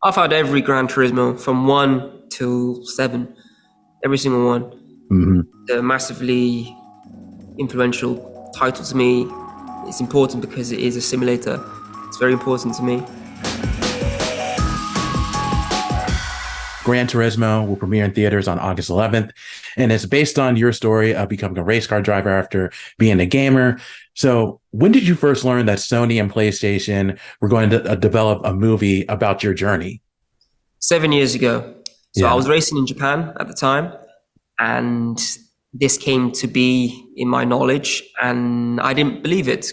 I've had every Gran Turismo from 1 to 7, every single one. Hmm. They're a massively influential title to me. It's important because it is a simulator. It's very important to me. Gran Turismo will premiere in theaters on August 11th, and it's based on your story of becoming a race car driver after being a gamer. So when did you first learn that Sony and PlayStation were going to develop a movie about your journey? 7 years ago. So I Yeah. was racing in Japan at the time, and this came to be in my knowledge, and I didn't believe it.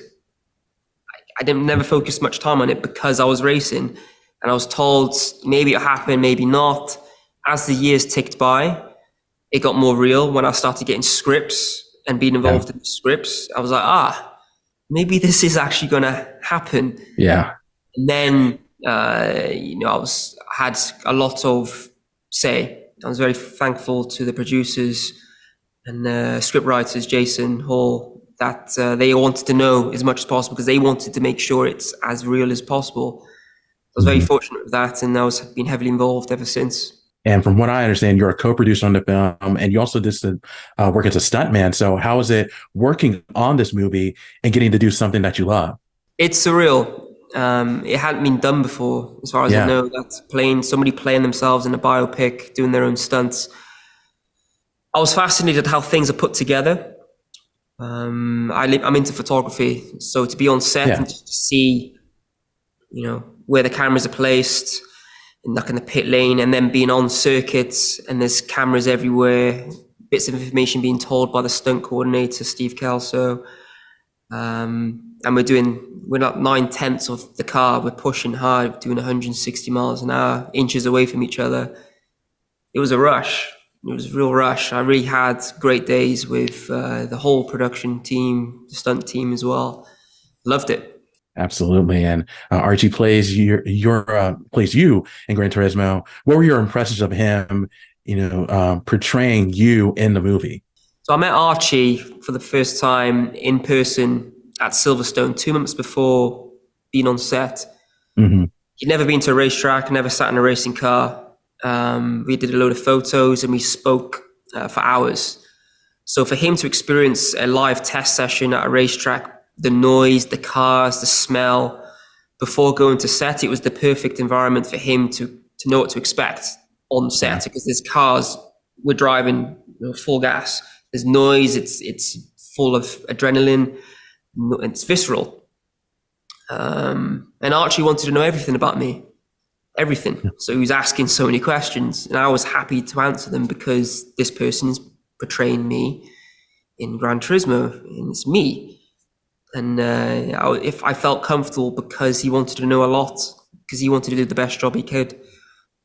I didn't never focus much time on it because I was racing, and I was told maybe it happened, maybe not. As the years ticked by, it got more real when I started getting scripts and being Yeah. involved in the scripts. I was like, maybe this is actually going to happen. Yeah. And then, I had a lot of say. I was very thankful to the producers and script writers, Jason Hall, that they wanted to know as much as possible because they wanted to make sure it's as real as possible. I was very Mhm. fortunate with that, and I was been heavily involved ever since. And from what I understand, you're a co-producer on the film, and you also did some work as a stuntman. So how is it working on this movie and getting to do something that you love? It's surreal. It hadn't been done before, as far as I Yeah. know. That's somebody playing themselves in a biopic, doing their own stunts. I was fascinated how things are put together. I'm into photography, so to be on set Yeah. and just to see, where the cameras are placed, and like in the pit lane, and then being on circuits, and there's cameras everywhere, bits of information being told by the stunt coordinator, 𝐷𝐿. And we're not 9/10 of the car. We're pushing hard, doing 160 miles an hour, inches away from each other. It was a rush. It was a real rush. I really had great days with the whole production team, the stunt team as well. Loved it. Absolutely. And Archie plays plays you in Gran Turismo. What were your impressions of him, portraying you in the movie? So I met Archie for the first time in person at Silverstone 2 months before being on set. Hmm. He'd never been to a racetrack, never sat in a racing car. We did a load of photos and we spoke for hours. So for him to experience a live test session at a racetrack, the noise, the cars, the smell, before going to set, it was the perfect environment for him to know what to expect on set, because there's cars, we're driving full gas. There's noise, it's full of adrenaline, it's visceral. And Archie wanted to know everything about me, everything. So he was asking so many questions, and I was happy to answer them because this person is portraying me in Gran Turismo, and it's me. And if I felt comfortable because he wanted to know a lot, because he wanted to do the best job he could,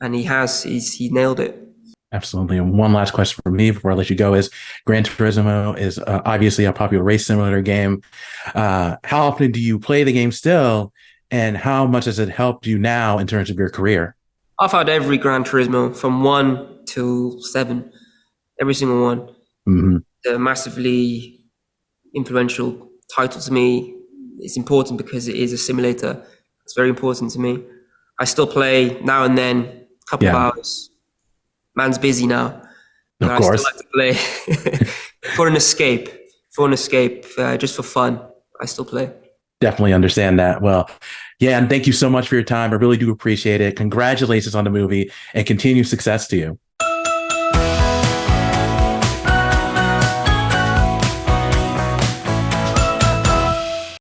and he has. He nailed it. Absolutely. And one last question for me before I let you go is Gran Turismo is obviously a popular race simulator game. How often do you play the game still? And how much has it helped you now in terms of your career? I've had every Gran Turismo from 1 to 7, every single one. Hmm. They're a massively influential title to me. It's important because it is a simulator. It's very important to me. I still play now and then, a couple of Yeah, hours. Man's busy now, but of I still course. like to play for an escape, just for fun. I still play. Definitely understand that. Well, yeah. And thank you so much for your time. I really do appreciate it. Congratulations on the movie and continued success to you.